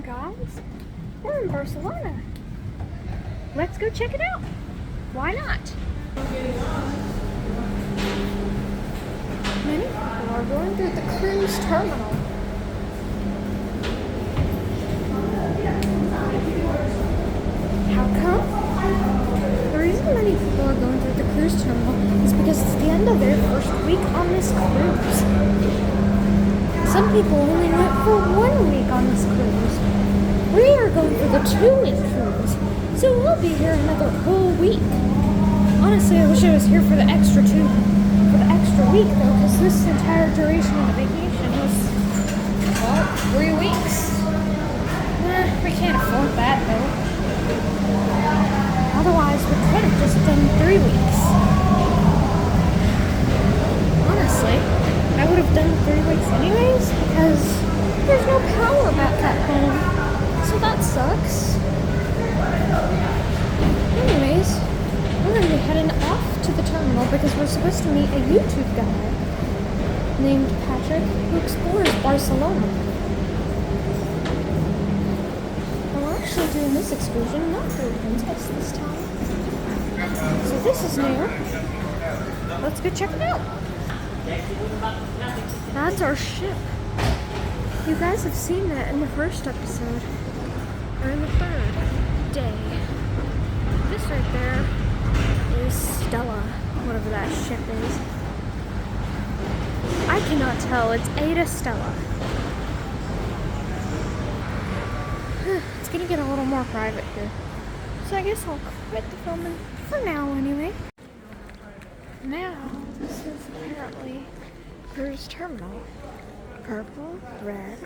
guys, we're in Barcelona. Let's go check it out. Why not? Many people are going through the cruise terminal. How come? The reason many people are going through the cruise terminal is because it's the end of their first week on this cruise. Some people only went for 1 week on this cruise. We are going for the 2-week cruise, so we'll be here another whole week. Honestly, I wish I was here for the extra week though, because this entire duration of the vacation was, well, 3 weeks. We can't afford that though. Otherwise, we could have just done 3 weeks. Honestly, I would have done 3 weeks anyways, because there's no power back at home. So that sucks. Anyways, we're going to be heading off to the terminal because we're supposed to meet a YouTube guy named Patrick who explores Barcelona. And we're actually doing this excursion not through Princess this time. So this is new. Let's go check it out. That's our ship. You guys have seen that in the first episode. Or in the third day. This right there is Stella, whatever that ship is. I cannot tell. It's Ada Stella. It's gonna get a little more private here. So I guess I'll quit the filming for now anyway. Now, this is apparently cruise terminal. Purple, red,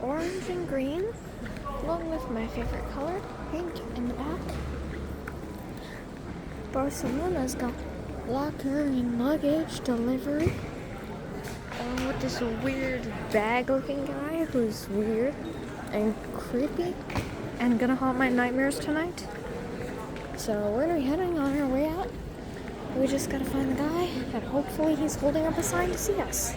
orange, and green, along with my favorite color, pink, in the back. Barcelona's got locker and luggage delivery. With this weird bag-looking guy who's weird and creepy and gonna haunt my nightmares tonight. So we're gonna be heading on our way out. We just gotta find the guy, and hopefully he's holding up a sign to see us.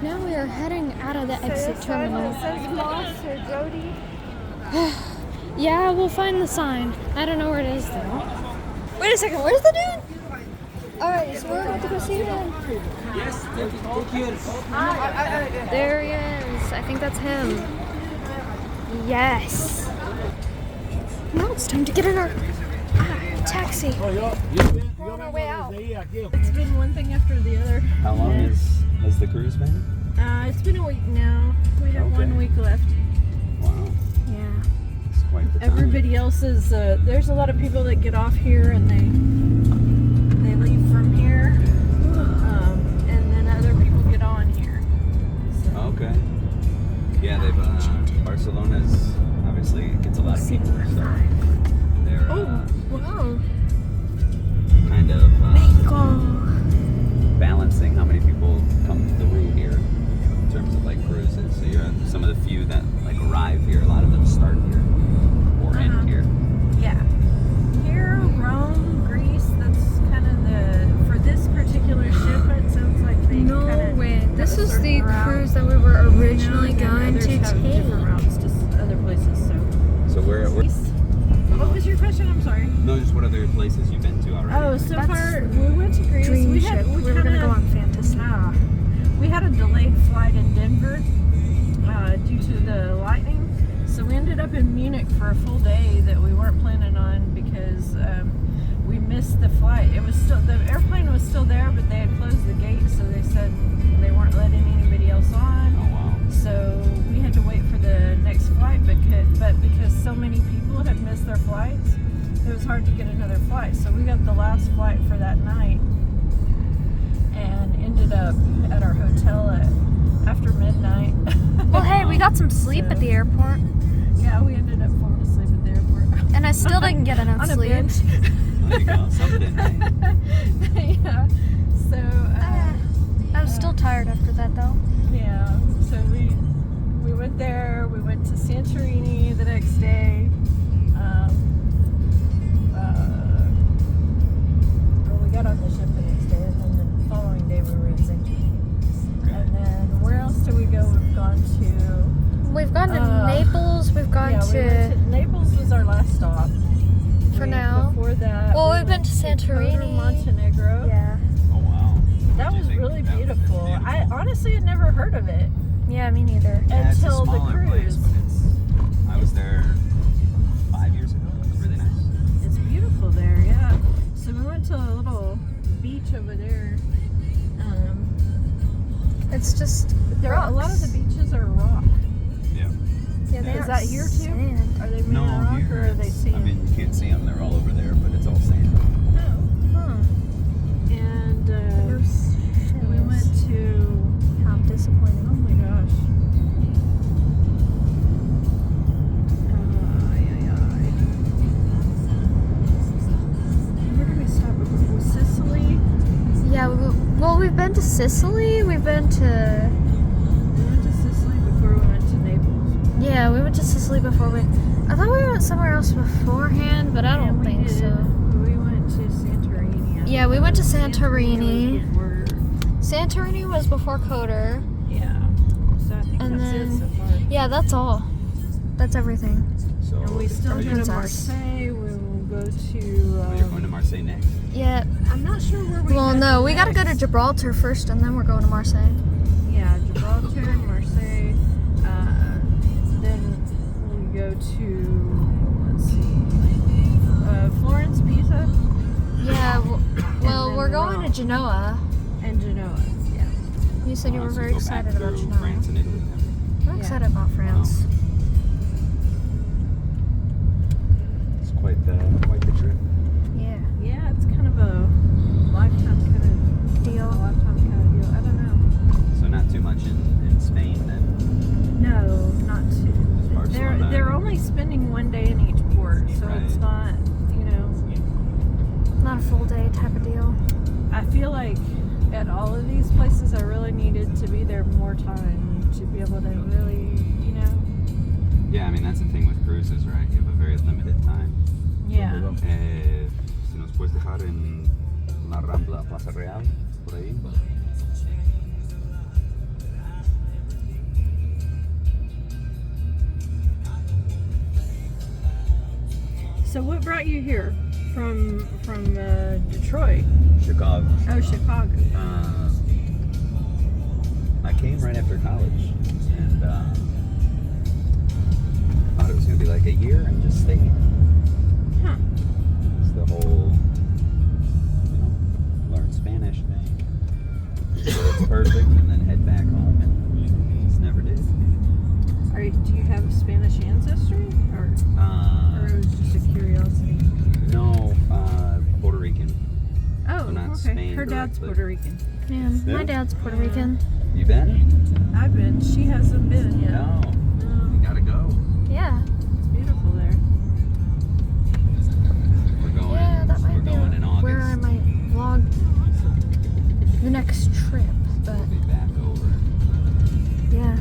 Now we are heading out of the exit terminal. It says Moss or Jody. Yeah, we'll find the sign. I don't know where it is though. Wait a second, where's the dude? Alright, so we're about to go see him. Yes, thank you. There he is. I think that's him. Yes. Now it's time to get in our taxi. We're on our way out. It's been one thing after the other. How long has the cruise been? It's been a week now. We have 1 week left. Wow. Yeah. It's quite the time. Everybody else is, there's a lot of people that get off here and they leave from here. And then other people get on here. So. Okay. Yeah, they've, Barcelona's, obviously, it gets a lot of people, so they're, Wow. kind of, balancing how many people come through here in terms of, like, cruises. So you're some of the few that, like, arrive here, a lot of them start here or end here. Yeah. Here, Rome, Greece, that's kind of for this particular ship, it sounds like they No kind of way. This is the cruise that we were originally going to take. Different routes to other places, So where What was your question? I'm sorry. no, just what other places you've been to already? Oh, so far, we went to Greece. Dream We ship. We were gonna go on Fantasy. We had a delayed flight in Denver due to the lightning. So we ended up in Munich for a full day that we weren't planning on because we missed the flight. It was still, the airplane was still there, but they had closed the gate, so they said they weren't letting anybody else on. Oh, wow. So we had to wait for the next flight, but because so many people had missed their flights, it was hard to get another flight. So we got the last flight for that night and ended up at our hotel after midnight. Well, hey, we got some sleep at the airport. Yeah, we ended up falling asleep at the airport. And I still didn't get enough On a sleep. bench. There you go, something. Yeah. So, I was still tired after that though. yeah. So we went there. We went to Santorini the next day. We got on the ship the next day, and then the following day we were in Santorini. And then where else did we go? We've gone to We've gone to Naples. We've gone Yeah, we went to to Naples was our last stop. for now. Before that, Well, we we've been went to Santorini. Montenegro. Yeah. Oh wow. That What'd was you think? really That was beautiful. I honestly had never heard of it Yeah, me neither. Yeah, it's a until the smaller place, cruise. but I was there 5 years ago. It's really nice. It's beautiful there, yeah. So we went to a little beach over there. It's just A lot of the beaches are rock. Yeah. Yeah, they Is aren't that here too? sand. Are they made No, of rock here or are they it's- sand? I mean, you can't see them. They're all over there, but it's all sand. No. Huh. And There's we went to. How disappointing. Oh my gosh. Where did we stop? Was Sicily? Yeah, well, we've been to Sicily. We've been to. We went to Sicily before we went to Naples. Yeah, we went to Sicily before we. I thought we went somewhere else beforehand, but I don't we think did. so. We went to Santorini. I Yeah, think we that went to was- Santorini. was before- Santorini was before Coder. Yeah. So I think And that's then- it so far. Yeah, that's all. That's everything. So And we still are go you, to Princess. Marseille. We will go to. you're going to Marseille next? Yeah. I'm not sure where we. Well, go no, we gotta go to next. Gibraltar first, and then we're going to Marseille. Yeah, Gibraltar, Marseille. Then we go to. Let's see. Florence, Pisa, Yeah. Well, then we're going Rome. to Genoa. and Genoa. Yeah. You said you were So very go back excited about through Genoa. France and Italy. I'm Yeah. excited about France. It's quite the trip. Yeah. Yeah, it's kind of a lifetime kind of Deal. deal. I don't know. So not too much in Spain then. No, not too. Barcelona. They're only spending one day in each port, so it's Right. not, Not a full day type of deal. I feel like at all of these places I really needed to be there more time to be able to really, Yeah, I mean that's the thing with cruises, right? You have a very limited time. yeah. Si nos puedes dejar en la Rambla Plaza Real, por ahí. So what brought you here from Detroit? Chicago. Oh, Chicago. I came right after college and thought it was going to be like a year and just stayed. Huh. It's the whole, learn Spanish thing. So it's perfect and then head back home and just never did. Do you have Spanish ancestry, or it was just a curiosity? No, Puerto Rican. Oh, So not okay. Spain Her dad's directly. Puerto Rican. Man, Yeah. my dad's Puerto Rican. You been? I've been. She hasn't been yet. No. No, You gotta go. Yeah. it's beautiful there. We're going. Yeah, that might we're be going in August. where I might vlog the next trip. But We'll be back over. yeah.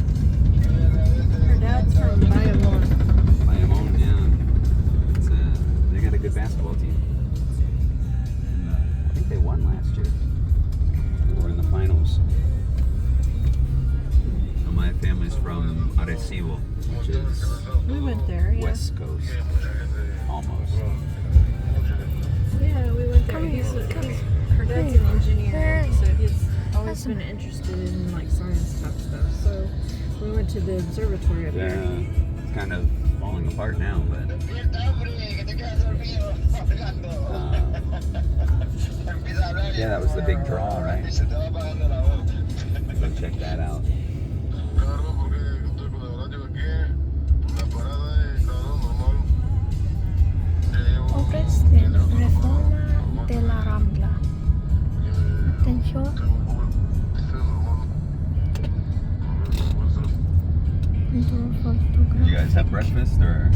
Her dad's from Bayamon. Bayamon, yeah. It's they got a good basketball team. And, I think they won last year. They were in the finals. So my family's from Arecibo, which is We went there. Yeah. West Coast, almost. Yeah, we went there. Come here, Her dad's an engineer, Where- so he's always That's been interested in like science type stuff. So we went to the observatory up Yeah, there. it's kind of falling apart now, but yeah, that was the big draw, right? Go check that out. Oeste, Reforma de la Rambla. Atención. Did you guys have breakfast or?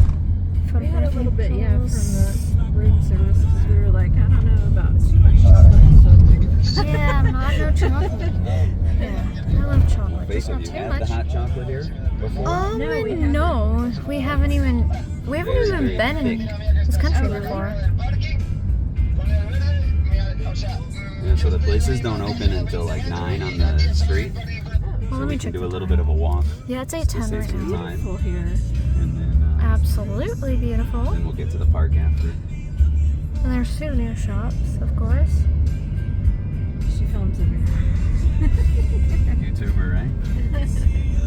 We had a little bit, yeah, from the room service because we were like, I don't know about too much chocolate. So Yeah, no chocolate. Yeah, I love chocolate. Wait, Just have not you too had much. the hot chocolate here before? No, we haven't. No, we haven't even Very been in thick. this country Oh, really? before. Yeah, so the places don't open until like 9 on the street. Oh, let me we check can do the a little time. bit of a walk. Yeah, it's Just to 8:10 save right some now. time. Beautiful here. And then, Absolutely beautiful. then we'll get to the park after. And there's souvenir shops, of course. She films everything. YouTuber, right?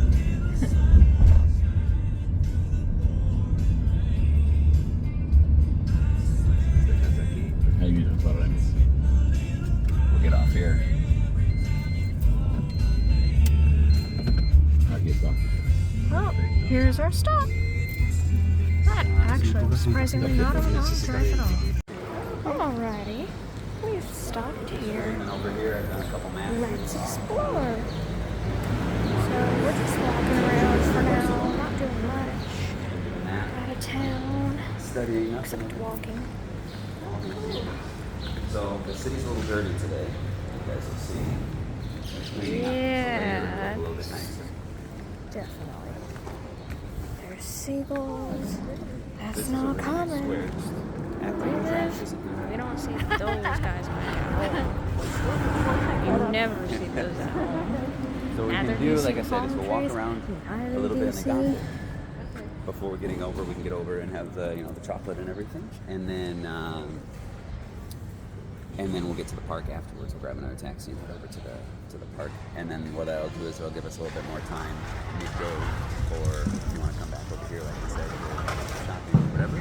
We'll get off here. Well, here's our stop. That actually was surprisingly not a long drive at all. Alrighty, we've stopped here. And over here, I've done a couple maps. Let's explore. So we're just walking around for now, not doing much. Out of town, Studying up. except walking. So the city's a little dirty today. You guys will see. It's cleaning up. Yeah. A little bit nicer. Definitely. There's seagulls. That's This is a not really nice common. square. Just after We the trash live- isn't We moving. don't see those guys much at home. You never see those at home. So what we Neither can do you do, see like I said, is palm we'll walk trees. around Neither a little do bit you in the see- Gothic. Before we're getting over, we can get over and have the the chocolate and everything, and then we'll get to the park afterwards. We'll grab another taxi and head over to the park, and then what that'll do is it'll give us a little bit more time midday, or if you want to come back over here, like I said, or shopping or whatever,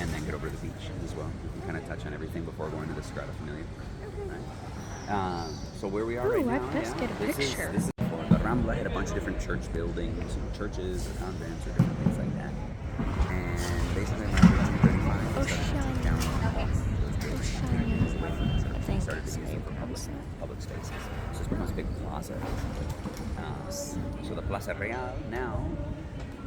and then get over to the beach as well. We can kind of touch on everything before going to the Sagrada Familia. Right? So where we are right Ooh, now, I'd best get a picture. This is the Rambla had a bunch of different church buildings, churches or convents or different things like that. And basically around 1835, they started to take down those buildings. I think Started to that's use how you them for pronounce it. public spaces. So it's becomes a big plaza. So the Plaza Real now,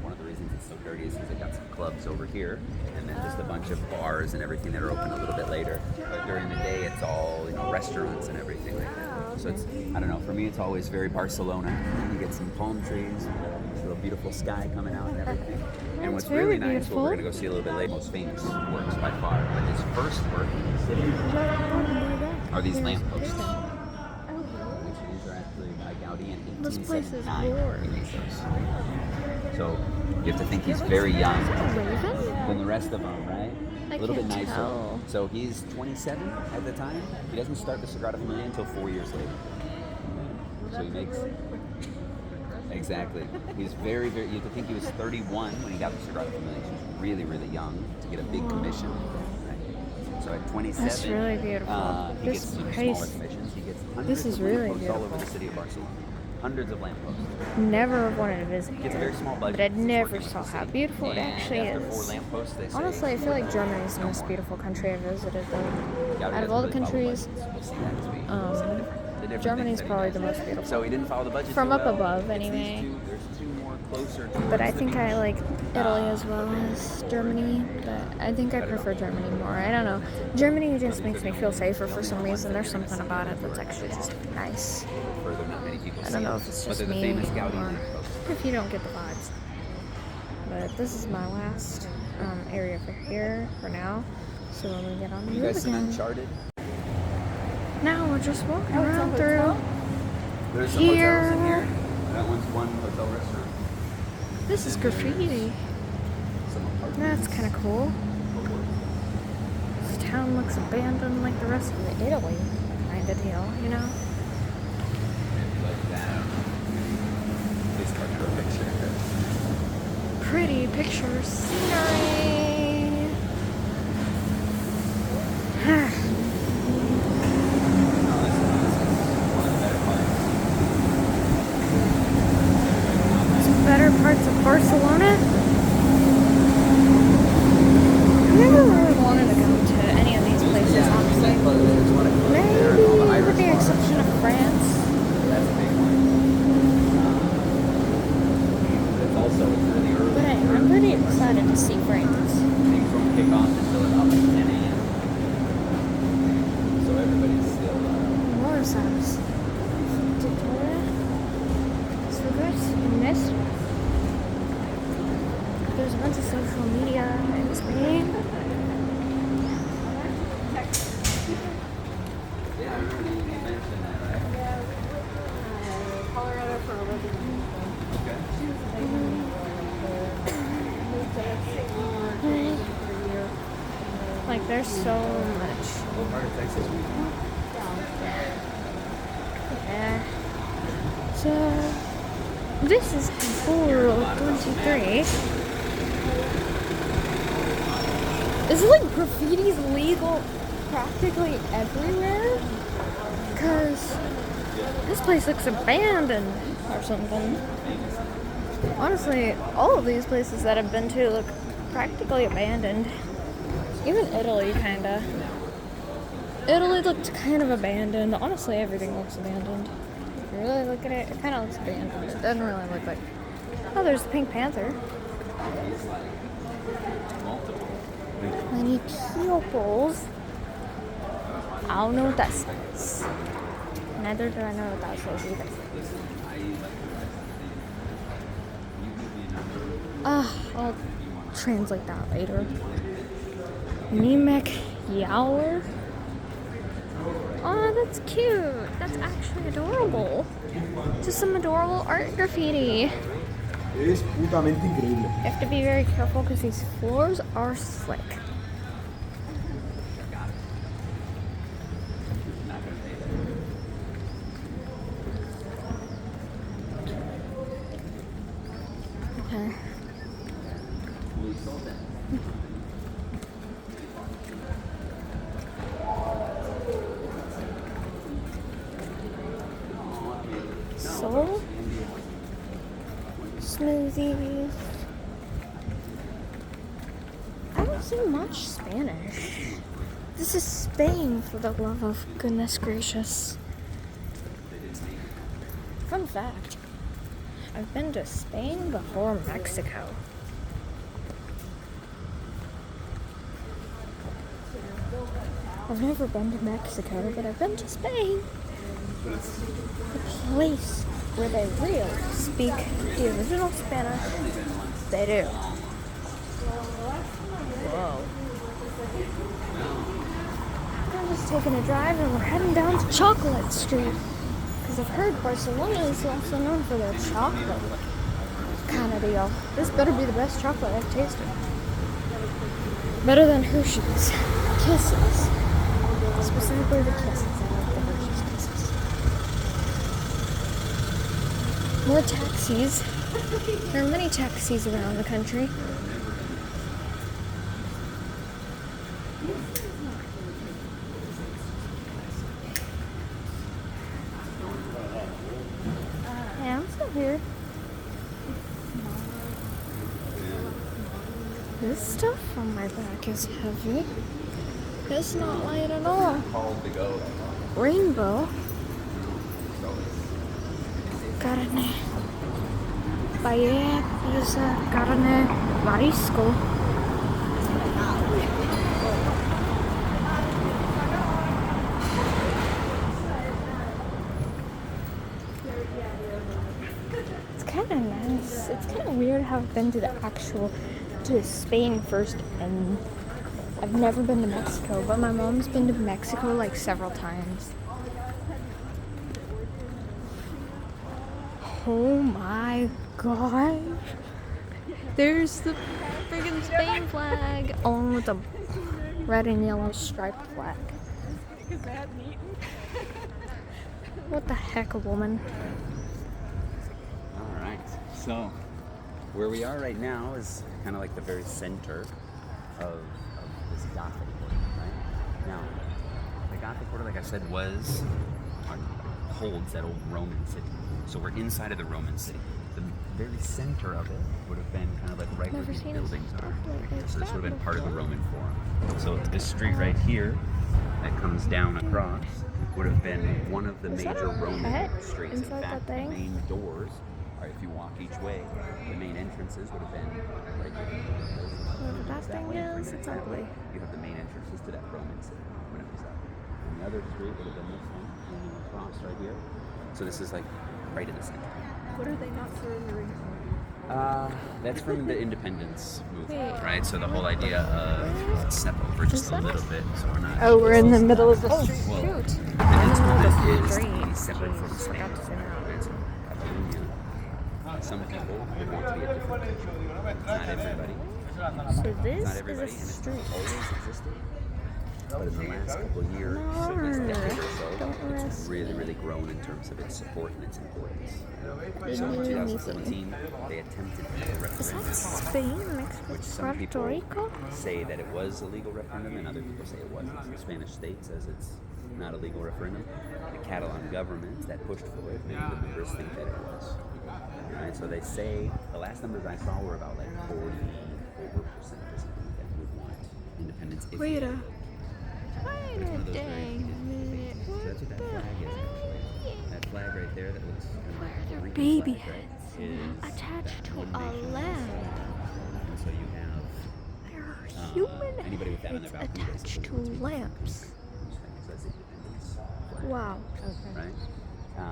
one of the reasons it's so dirty is because they got some clubs over here, and then just a bunch of bars and everything that are open a little bit later. But during the day, it's all restaurants and everything like that. So it's, I don't know, for me, it's always very Barcelona. You get some palm trees, this little beautiful sky coming out and everything. And what's That's very really nice, what beautiful. we're gonna go see a little bit later, most famous works by far, but his first work are these lampposts. These are actually by Gaudi in This place is 1879. gorgeous. He made those. So you have to think he's very young Raven? than the rest of them, right? I A little bit can't nicer. tell. So he's 27 at the time. He doesn't start the Sagrada Familia until 4 years later. So he makes exactly. He's very, very. You have to think he was 31 when he got the Sagrada Familia. So he's really, really young to get a big commission. Right? So at 27, That's really beautiful. he This gets smaller place- commissions. He gets This hundreds is of really lampposts all over beautiful. the city of Barcelona. Hundreds of lampposts. Never have wanted to visit Gets a here, very small budget. but I because he's never working with saw the how city. beautiful it And actually after 4 is. lampposts, they say, Honestly, I feel like Germany is the no most more. beautiful country I've visited. Though, Gaudi out of doesn't all the really follow countries, budgets. We'll see that as we see the different Germany's things that he probably does. the most beautiful. So he didn't follow the budget From too up well. above, It's anyway. There's two more closer to But I the think I beach. like Italy as well as Germany. But I think I prefer Germany more. I don't know. Germany just makes me feel safer for some reason. There's something about it that's actually just nice. Further, not many people I see don't know them, if it's but just they're the me famous Gaudi or lampposts. if you don't get the vibes. But this is my last area for here for now. So when we get on the You move guys seen again. Uncharted? Now we're just walking around through. There's some Here. hotels in here. That one's one hotel restaurant. This is graffiti. Some apartments. That's kind of cool. This town looks abandoned like the rest of Italy, kind of deal, you know? Like that. Please click her picture. Pretty picture scenery. Some better parts of Barcelona. I've never really wanted to go to any of these places, honestly. Maybe with the exception of France. That's a big one. It's also really early. But I'm pretty excited to see France. Things won't kick off until about 10 a.m. So everybody's still. Morris house. So good. And this. There's a bunch of social media in Spain. Yeah, I remember you mentioned that, right? Colorado for a living. There's so much. What part of Texas are you from? Yeah. So, this is 423. Is it like graffiti's legal practically everywhere? Because this place looks abandoned or something. Honestly, all of these places that I've been to look practically abandoned. Even Italy, kinda. Italy looked kind of abandoned. Honestly, everything looks abandoned. If you really look at it, it kind of looks abandoned. It doesn't really look like... Oh, there's the Pink Panther. Many pupils. I don't know what that says. Neither do I know what that says either. I'll translate that later. Nemec Yower. Oh, that's cute. That's actually adorable. Just some adorable art graffiti. Es putamente increíble. You have to be very careful because these floors are slick. Okay. So, smoothies. I don't see much Spanish. This is Spain, for the love of goodness gracious. Fun fact, I've been to Spain before Mexico. I've never been to Mexico, but I've been to Spain. The place where they really speak the original Spanish. They do. Whoa. I'm just taking a drive and we're heading down to Chocolate Street. Because I've heard Barcelona is also known for their chocolate kind of deal. This better be the best chocolate I've tasted. Better than Hershey's Kisses. Specifically the Kisses. I like the Hershey's Kisses. More taxis. There are many taxis around the country. Yeah, I'm still here. This stuff on my back is heavy. It's not light at all. Rainbow. Carne. Paella, pizza, carne, marisco. It's kind of nice. It's kind of weird how I've been to Spain first, and I've never been to Mexico, but my mom's been to Mexico like several times. Oh my gosh. There's the friggin' Spain flag. Oh, with the red and yellow striped flag. What the heck, woman? Alright, so where we are right now is kind of like the very center of this Gothic quarter, right? Now, the Gothic quarter, like I said, holds that old Roman city. So we're inside of the Roman city. The very center of it would have been kind of like right where these buildings are. So this would have been part of the Roman Forum. So this street right here that comes down across would have been one of the major Roman streets. In fact, the main doors, or if you walk each way, the main entrances would have been right here. Whatever that thing is, it's ugly. You have the main entrances to that Roman city when it was up. And the other street would have been this one, and then across right here. So this is like right in the center. What are they not surrendering? That's from the independence movement, right? So the whole idea of let's step over just a little bit, so we're not. Oh, we're in the middle of the street. Well, Shoot. independence movement is Street. to be separate from Jeez, Spain. forgot to say that. Right? So Catalonia, some people would want to be a different country. Not everybody. So this Not is everybody, a and it's street. always existed. But in the last couple of years, at least decade or so, Don't it's arrest really, me. really grown in terms of its support and its importance. Is So in it 2017, they attempted to have a Is that referendum, Spain, Mexico, which some Puerto people Rico? say that it was a legal referendum, and other people say it wasn't. The Spanish state says it's not a legal referendum. The Catalan government that pushed for it, many of the members think that it was. Right? So they say the last numbers I saw were about like 40% or something that would want independence. If Wait they a did. But it's one of those very heated minute. debates. So that's what that flag is actually. That flag right there that looks kind of like They're the Rican baby flag, right, heads is attached that to one a nation lamp. And so you have There are human anybody with that on heads their balcony attached basically to wants to be lamps. So that's independence flag, Wow. right? Go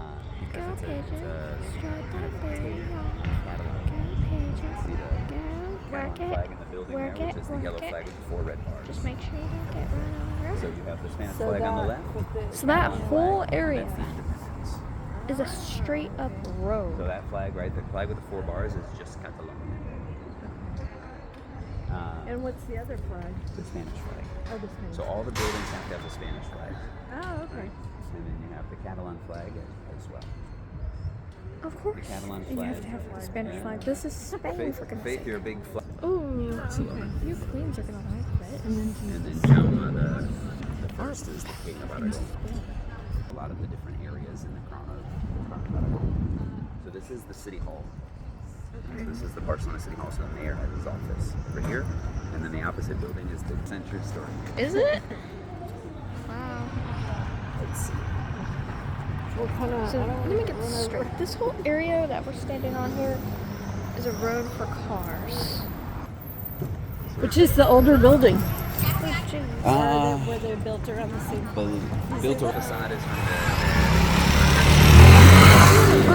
Because pages. Strike kind of the a take video. on Catalan. Go pages. See the Go. Catalan Work it. flag in the building Work there, it. which is the Work yellow it. flag with the 4 red bars. Just make sure you don't get run over. So you have the Spanish So flag on the that- left. but the- So that Catalan whole flag, area that's the independence. is a straight up road. So that flag, right, the flag with the 4 bars is just Catalonia. And what's the other flag? The Spanish flag. Oh, the Spanish. So all the buildings have to have the Spanish flag. Oh, okay. And then you have the Catalan flag as well. Of course. The Catalan You flag. have to have the Spanish flag. This is Spain, for goodness Faith, sake. you're a big flag. Ooh, Barcelona. you queens are gonna like it. And then Jaume, the first is the king of Aragon. A lot of the different areas in the crown of Aragon. So this is the city hall. So this is the Barcelona City Hall, so the mayor has his office over here. And then the opposite building is the century store. Is it? Wow. Let's see. What kind of? So let me get this straight. This whole area that we're standing on here is a road for cars. Which is the older building? Which is Where they're built around the same. Built over facade is from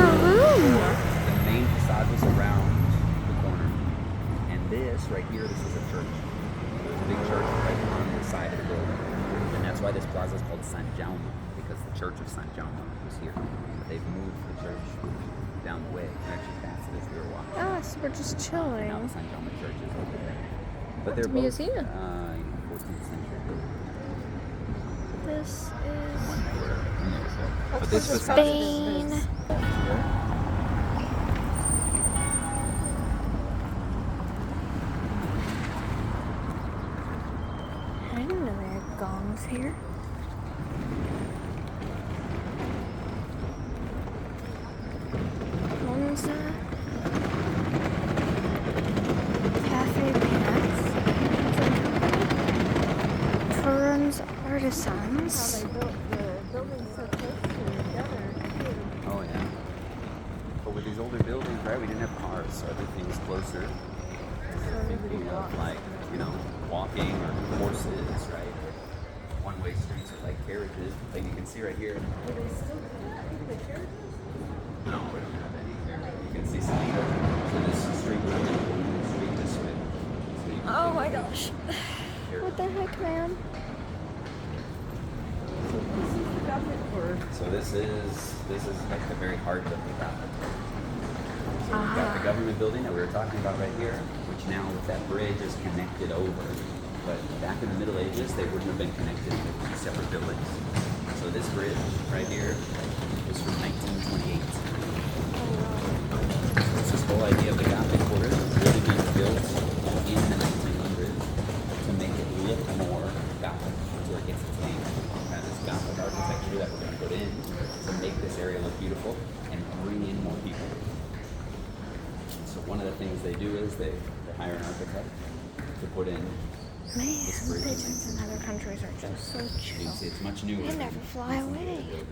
the main facade was around the corner. And this right here, this is a church. There's a big church right on the side of the building. And that's why this plaza is called San Jaume, because the church of San Jaume was here. But they've moved the church down the way. We actually passed it as we were walking. oh, so we're just And now the chilling. San Jaume church is over there. But they're It's a both museum. 14th century. This is But this facade Spain. I didn't know they had gongs here. Monza Cafe Pants Turin's Artisans. They built the buildings so close together. Oh yeah. But with these older buildings, right, we didn't have cars, so everything was closer. Thinking of like, walking or horses, right? One-way streets are like carriages. Like you can see right here. Do they still have the carriages? No, we don't have any carriages. You can see some here. So this street running straight this way. So you can Oh see my the gosh. carriage. What the heck, man? So this is the government for. So this is like the very heart of the Gothic. So we've got the government building that we were talking about right here, which now with that bridge is connected over. But back in the Middle Ages, they wouldn't have been connected with these separate buildings. So this bridge right here is from 1928. It's this whole idea of the Gothic quarter really being built in the 1900s to make it look more Gothic. That's where it gets its name. Kind of this Gothic architecture that we're going to put in to make this area look beautiful and bring in more people. So one of the things they do is they hire an architect to put in. Man, pigeons in other countries are just so You chill. can see it's much newer. They never fly than some of the away. other buildings.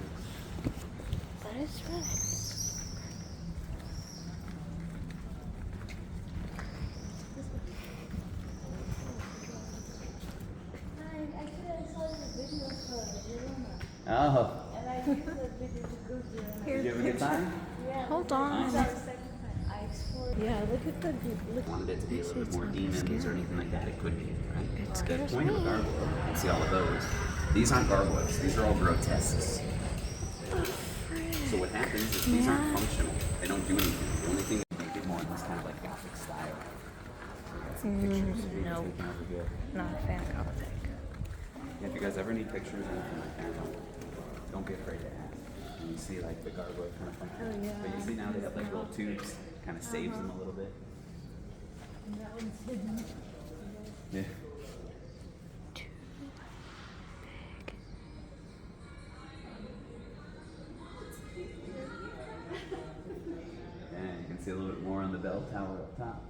But it's fun. Oh. Did you have a good time? Hold on. Yeah, look at the. Look. Wanted it to be a little bit more demons or anything like that, it could be, right? It The scares point of a me. gargoyle, you can see all of those. These aren't gargoyles, these are all grotesques. So what happens is these aren't functional. They don't do anything. The only thing that make it more in this kind of like Gothic style. So we got some pictures of people no. taken over here. Not a fan of Gothic. Yeah, if you guys ever need pictures or anything like that, don't be afraid to ask. And you see like the gargoyle kind of funky. Oh, yeah. But you see now they have like little tubes, kind of saves them a little bit. And that one's hidden. Yeah. Too big. Yeah, you can see a little bit more on the bell tower up top.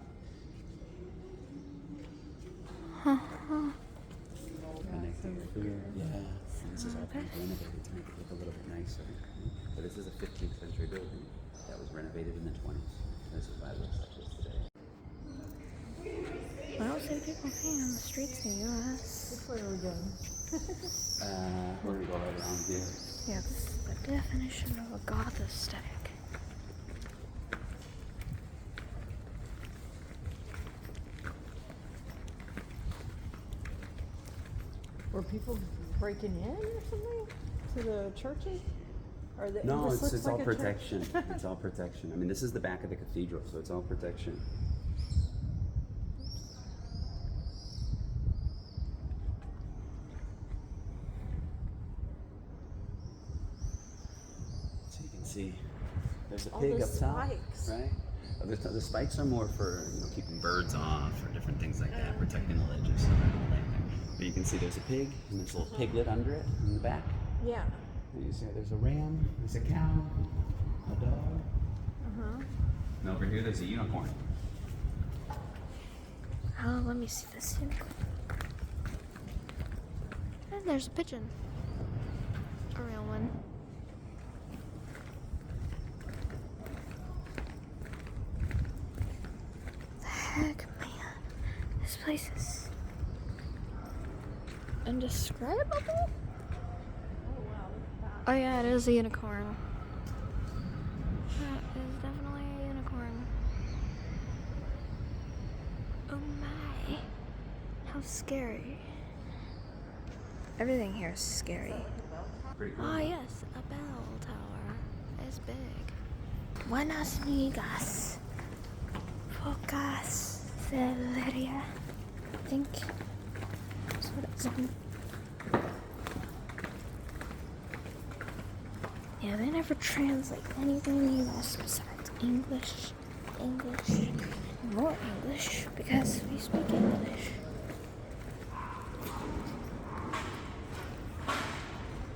Connecting here. Yeah. And this is all kind of renovated to make it look a little bit nicer. But this is a 15th century building that was renovated in the 20s. This is why it looks like this today. I don't see people hanging on the streets in the U.S. Which way are we going? We're gonna go right around here. Yeah, this is the definition of a goth aesthetic. Were people breaking in or something to the churches? Or No, this looks it's like all a church? protection. It's all protection. I mean, this is the back of the cathedral, so it's all protection. So you can see there's a All pig the up top, spikes. right? The spikes are more for keeping birds off or different things like that, protecting the ledges. So but you can see there's a pig and there's a little piglet under it in the back. Yeah. And you see there's a ram, there's a cow, a dog. And over here there's a unicorn. Oh, let me see this unicorn. And there's a pigeon. A real one. The heck, man. This place is indescribable. Oh yeah, it is a unicorn. That is definitely a unicorn. Oh my. How scary. Everything here is scary. Pretty cool. Oh yes, a bell tower. It's big. Buenas amigas. Pocas celeria. I think that's what it's in. Yeah, they never translate anything in the US besides English, more English, because we speak English.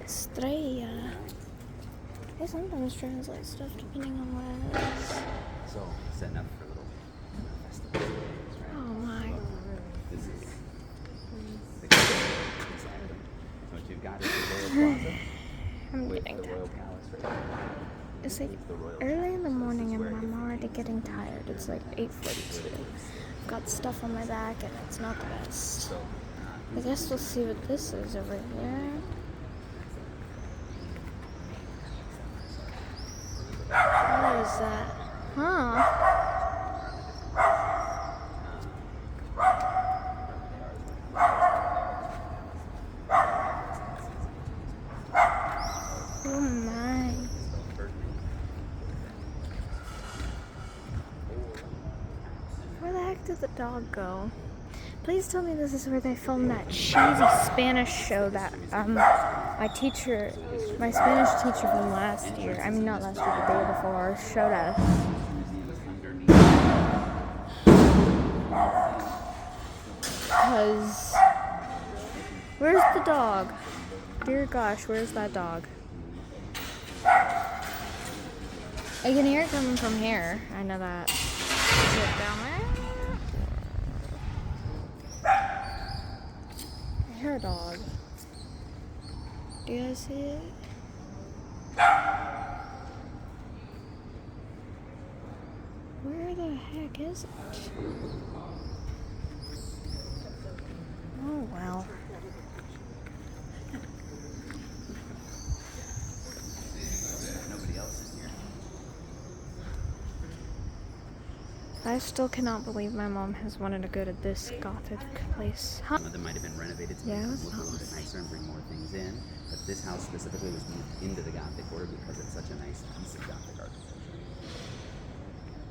Estrella. They sometimes translate stuff depending on what it is. So setting up for a little festival days, right? Oh my. This is the exactly. What you've got is the Royal Plaza I'm with getting the tired. Royal Palace right there. It's like The Royal early in the Palace. morning This is and where I'm if already getting tired. It's like 8:42. I've got stuff on my back and it's not the best. So, I guess we'll see what this is over here. What is that? Huh? Oh my. Where the heck did the dog go? Please tell me this is where they filmed that cheesy Spanish show that my Spanish teacher from last year, I mean not last year, the day before, showed us. Because, where's the dog? Dear gosh, where's that dog? I can hear it coming from here. I know that. Is it down there? I hear a dog. Do you guys see it? Where the heck is it? Oh well. Nobody else in here. I still cannot believe my mom has wanted to go to this gothic place. Huh? Some of them might have been renovated to Yeah, make it them was look a little bit nice. nicer and bring more things in. But this house specifically was moved into the Gothic order because it's such a nice piece of Gothic architecture.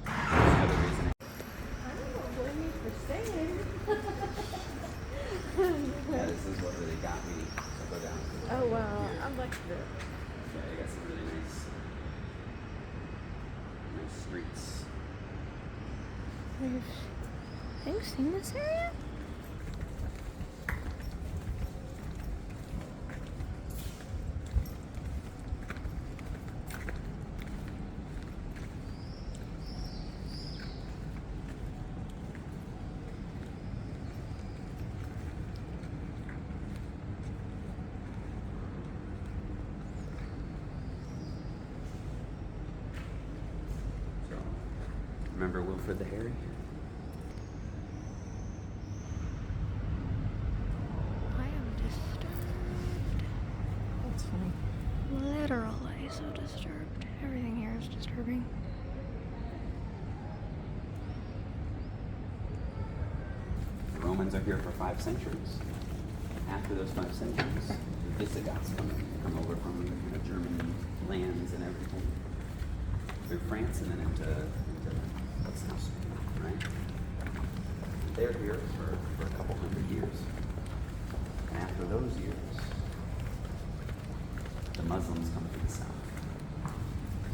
That's the other reason. I don't know what for staying. Yeah, this is what really got me to go down to the Oh wow, I like the. Yeah, you got some really nice streets. Have you seen this area? So, remember Wilfred the Hairy? I am disturbed. That's funny. Literally so disturbed. Everything here is disturbing. The Romans are here for 5 centuries. After those 5 centuries, the Visigoths come over from the German lands and everything through France and then into what's now Spain, right? They're here for a couple hundred years. And after those years, the Muslims come to the south.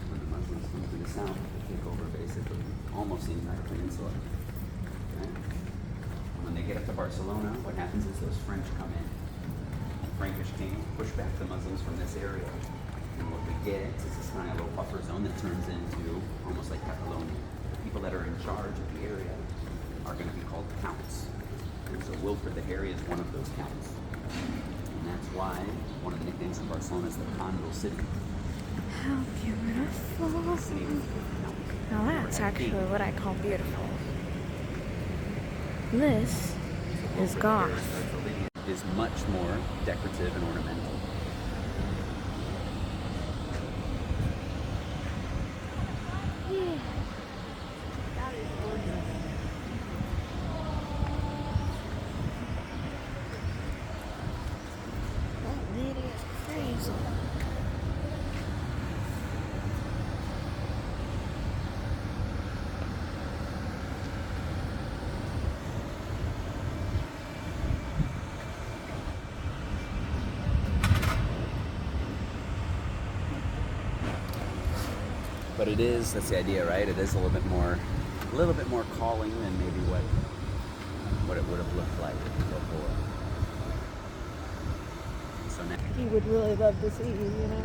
When the Muslims come to the south, they take over basically almost the entire peninsula. Right? When they get up to Barcelona, what happens is those French come in. The Frankish king push back the Muslims from this area. And what we get is this kind of little buffer zone that turns into almost like Catalonia. The people that are in charge of the area are going to be called counts. And so Wilfred the Hairy is one of those counts. And that's why one of the nicknames of Barcelona is the Condal City. How beautiful. City of counts. Now that's actually what I call beautiful. This is goth. Is much more decorative and ornamental. Yeah. That lady is crazy. But that's the idea, right? It is a little bit more calling than maybe what it would have looked like before. So now He would really love to see you, you know.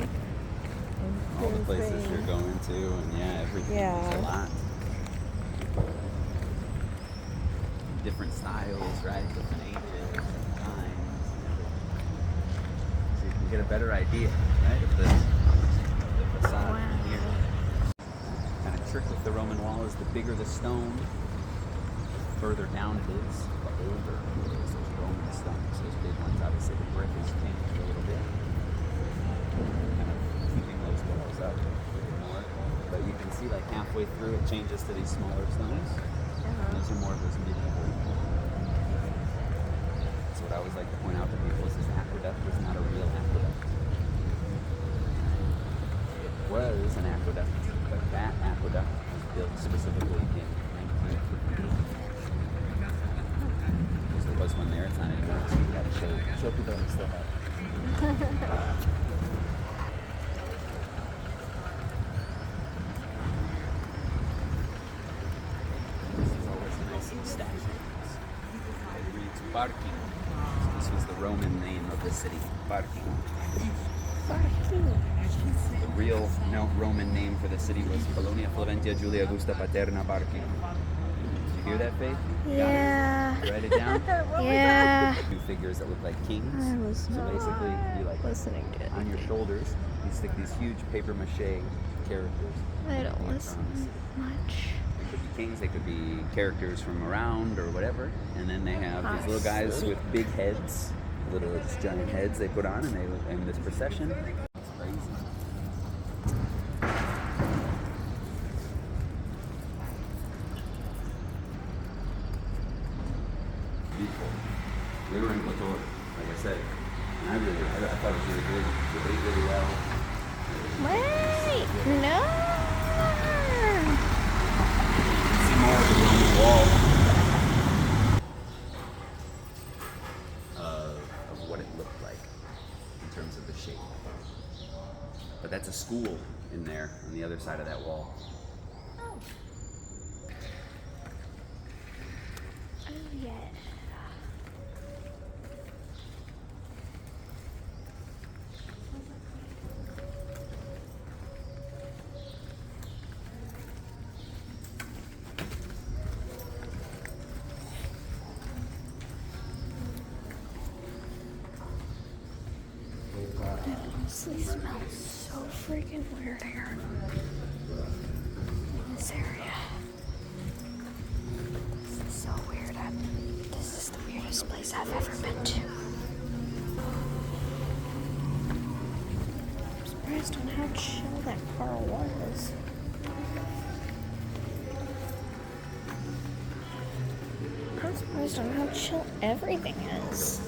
all the places you're going to, and yeah, everything. Yeah. There's a lot. Different styles, right? Different ages, different times. So you can get a better idea, right, of the facade Wow. here. Kind of trick with the Roman wall is the bigger the stone, the further down it is, the older it is. Those Roman stones, those big ones, obviously the brick has changed a little bit. Kind of keeping those walls up a bit more. But you can see like halfway through it changes to these smaller stones. Those are more of those medieval. That's what I always like to point out to people is this aqueduct is not a real aqueduct. It was an aqueduct, but that aqueduct was built specifically in 1950. Because there was one there, it's not anymore, so you gotta show people that we still have. This is always nice and statue. It reads Barking. So this was the Roman name of the city, Barking. The real Roman name for the city was Colonia Flaventia Julia Augusta Paterna Barking. Did you hear that, Faith? Yeah. Got it? Write it down. Yeah. Two figures that look like kings. I was So basically, you like listening to it. on your shoulders, you stick these huge paper mache characters. I don't on your listen arms. much. They could be kings, they could be characters from around or whatever. And then they have these little guys with big heads, little just giant heads they put on, and they in this procession. It's crazy. Beautiful. We were in Kotor, like I said. And I thought it was really good. It ate really well. Wait, no. See more of the Roman wall of what it But that's a school in there on the other side of that wall. Oh, yeah. It honestly smells so freaking weird here in this area. This is so weird. This is the weirdest place I've ever been to. I'm surprised on how chill that car was. I'm surprised on how chill everything is.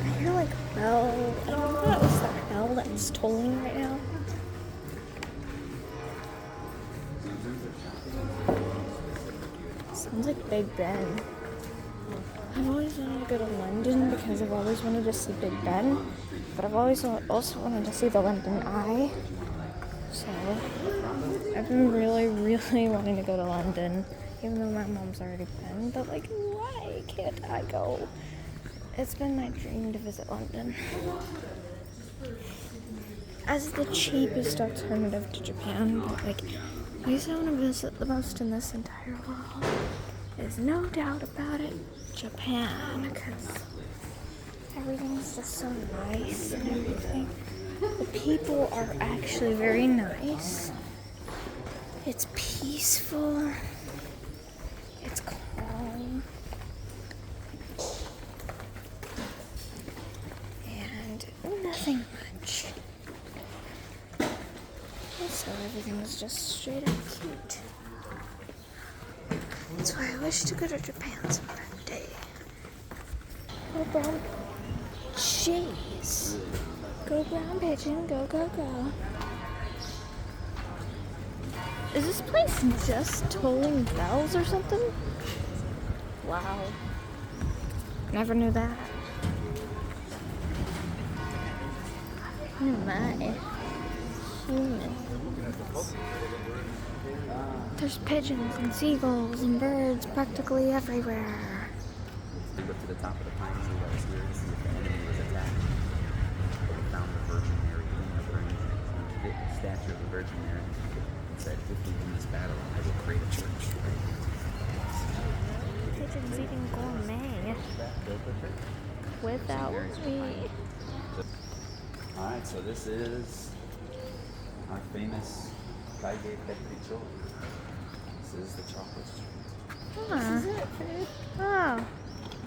I hear like a bell. I don't know if that was the bell that's tolling right now. Sounds like Big Ben. I've always wanted to go to London because I've always wanted to see Big Ben, but I've always also wanted to see the London Eye. So I've been really, really wanting to go to London, even though my mom's already been. But like, why can't I go? It's been my dream to visit London. As the cheapest alternative to Japan, but like, the place I want to visit the most in this entire world is no doubt about it, Japan, because everything's just so nice and everything. The people are actually very nice. It's peaceful. It's calm. And nothing much. So everything was just straight up cute. That's why I wish to go to Japan someday. Oh, brown. Jeez. Go brown pigeon, go, go, go. Is this place just tolling bells or something? Wow. Never knew that. Oh my. Humans. There's pigeons and seagulls and birds practically everywhere. We went to the top of the pine tree that was here to see if the enemy was attacked. But we found the Virgin Mary in the statue of the Virgin Mary and said, if we win this battle, I will create a church. Pigeons eating gourmet without me. Alright, so this is our famous Calle Petrichor. This is the chocolate street. This is it, food. Oh,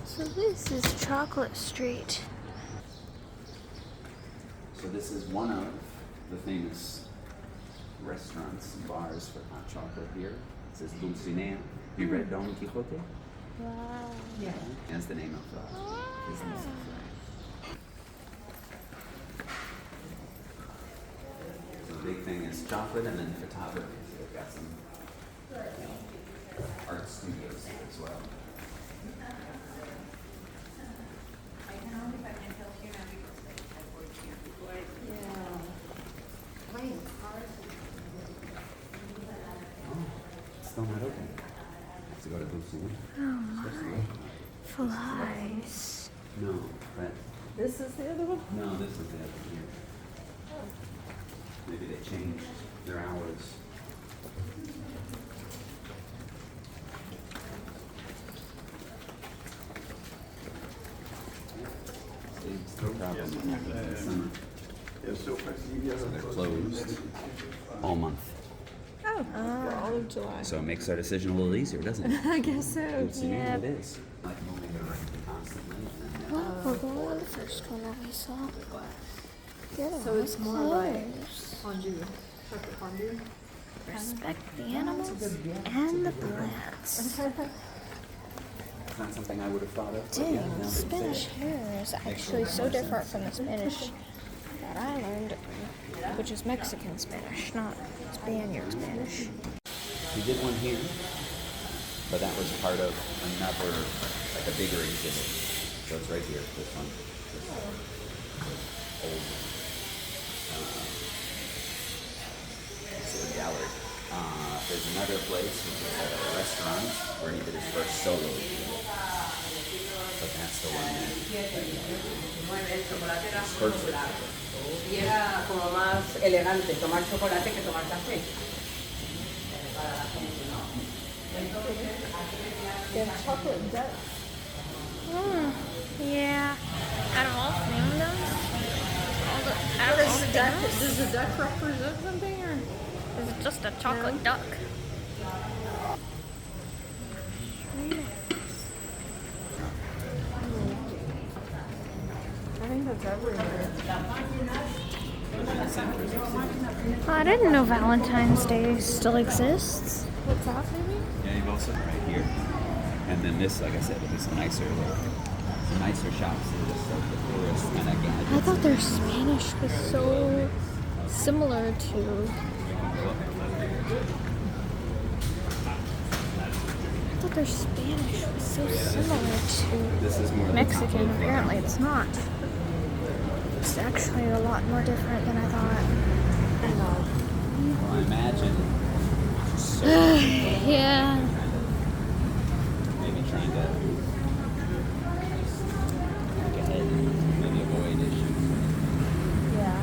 so this is Chocolate Street. So this is one of the famous restaurants and bars for hot chocolate here. It says Dulcinea. You read Don Quixote? Wow. Yeah. That's the name of the business. So the big thing is chocolate and then photography. So they've got some art studios here as well. Still not open. Have to go to Dulcinea. Oh my. Flies. No, but This is the other one? no, this is it here. Maybe they changed their hours. So they're closed all month. Oh, for all of July. So it makes our decision a little easier, doesn't it? I guess so. Dulcinea, Yeah. it is. Like moving around constantly. And Well, we're going to the first one that we saw. The other So one it's was more like closed. fondue. Chocolate fondue. Respect the animals and the plants. it's not something I would have thought of. But yeah, Dang, now that you say Spanish it. hair is actually so different from the Spanish that I learned, which is Mexican Spanish, not Spaniard Spanish. We did one here, but that was part of another, like a bigger exhibit. So it's right here, this one. This old sort of gallery. There's another place, which is a restaurant, where he did his first solo review. But that's the one that perfect. Y era como más elegante tomar chocolate que tomar café. They have chocolate duck. Yeah. Out of all fandoms, Does the duck represent something, or is it just a chocolate duck? I think that's everywhere. I didn't know Valentine's Day still exists. What's that, maybe? Yeah, you've also right here. And then this, like I said, will be some nicer shops. Just like the tourist kind of gadgets. I thought their Spanish was so similar to. I thought their Spanish was so similar to This is more Mexican. Apparently, it's not. It's actually a lot more different than I thought. Well, I imagine. So Yeah. maybe trying to get ahead and maybe avoid issues. Yeah.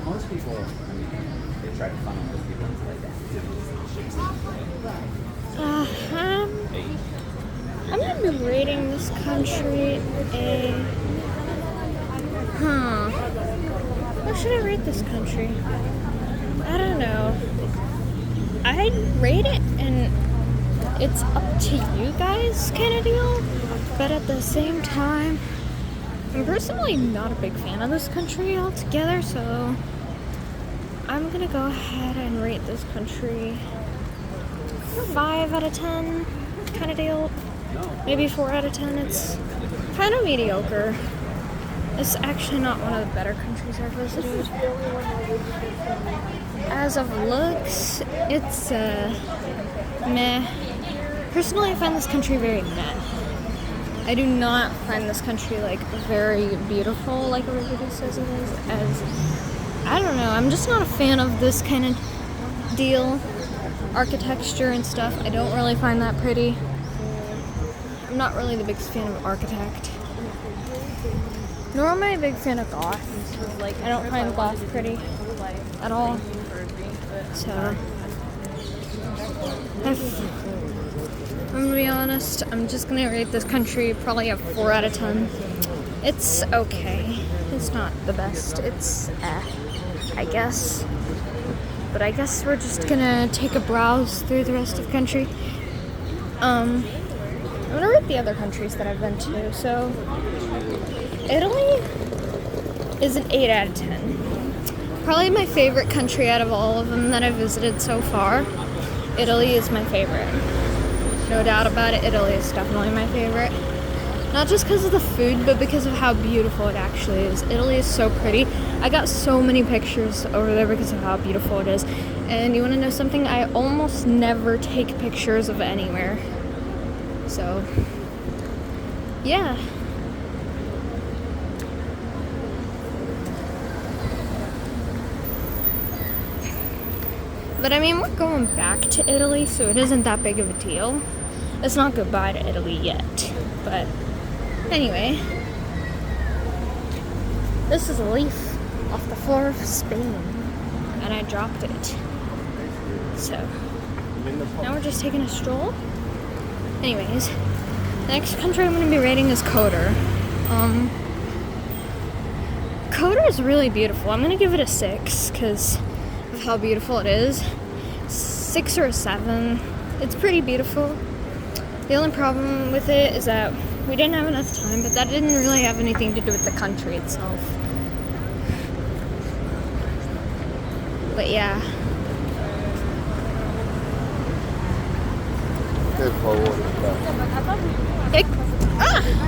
Most people, I mean, they try to funnel those people into like I'm gonna be rating this country a. What should I rate this country? I don't know. I'd rate it, and it's up to you guys, kind of deal. But at the same time, I'm personally not a big fan of this country altogether, so I'm gonna go ahead and rate this country 5 out of 10, kind of deal. Maybe 4 out of 10. It's kind of mediocre. It's actually not one of the better countries I've visited. As of looks, it's meh. Personally, I find this country very meh. I do not find this country like very beautiful, like everybody says it is. As I don't know, I'm just not a fan of this kind of deal. Architecture and stuff, I don't really find that pretty. I'm not really the biggest fan of architect. Nor am I a big fan of goth. I don't find goth pretty at all. So, I'm gonna be honest, I'm just gonna rate this country probably a 4 out of 10. It's okay. It's not the best. It's I guess. But I guess we're just gonna take a browse through the rest of the country. I'm gonna rate the other countries that I've been to. So, Italy is an 8 out of 10. Probably my favorite country out of all of them that I've visited so far. Italy is my favorite. No doubt about it, Italy is definitely my favorite. Not just because of the food, but because of how beautiful it actually is. Italy is so pretty. I got so many pictures over there because of how beautiful it is. And you want to know something? I almost never take pictures of anywhere. So, yeah. But I mean, we're going back to Italy, so it isn't that big of a deal. It's not goodbye to Italy yet. But anyway, this is a leaf off the floor of Spain, and I dropped it. So now we're just taking a stroll. Anyways, the next country I'm going to be rating is Qatar. Qatar is really beautiful. I'm going to give it a 6 because of how beautiful it is. 6 or a 7. It's pretty beautiful. The only problem with it is that we didn't have enough time, but that didn't really have anything to do with the country itself. But yeah.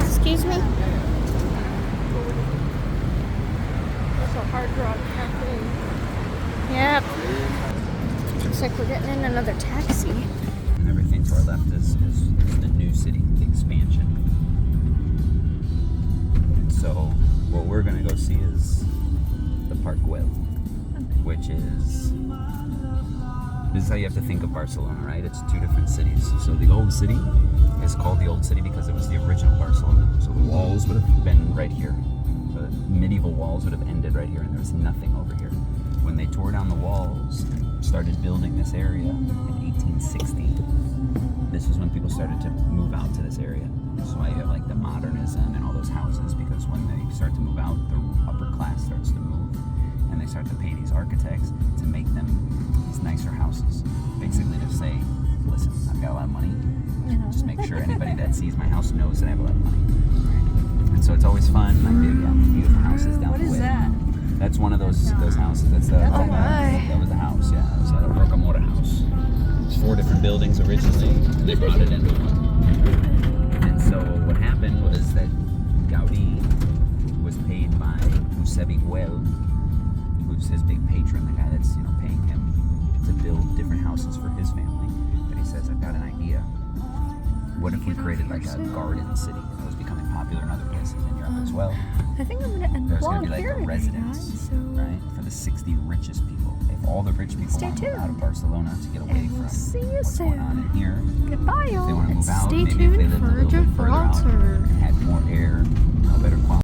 Excuse me. Hard Rock Cafe. Yep. Looks like we're getting in another taxi. And everything to our left is the new city, the expansion. And so what we're gonna go see is the Park Güell, which is, this is how you have to think of Barcelona, right? It's two different cities. So the old city is called the old city because it was the original Barcelona. So the walls would have been right here. The medieval walls would have ended right here, and there was nothing over here. When they tore down the walls and started building this area in 1860, this is when people started to move out to this area. That's why you have like the modernism and all those houses, because when they start to move out, the upper class starts to move, and they start to pay these architects to make them these nicer houses. Basically to say, listen, I've got a lot of money. Just make sure anybody that sees my house knows that I have a lot of money. And so it's always fun. Like beautiful houses down What the is way. that? That's one of those houses. That's the Oh my. that was a house. Yeah, it was a Rocamora house. It's 4 different buildings originally, and they brought it into one. And so what happened was that Gaudí was paid by Eusebi Güell, who's his big patron, the guy that's paying him to build different houses for his family. And he says, I've got an idea. What if we created like a garden city that was becoming popular in other places in Europe as well? I think I'm gonna end the There's going vlog to be like here a today, residence, guys. So right, for the 60 richest people. If all the rich people Stay want to move out tuned. of Barcelona to get away And we'll from see you what's going on in soon. here, Goodbye, if they y'all. want to And move out, stay maybe if they tuned lived a for little bit different further out vlogs. and had more air, a better quality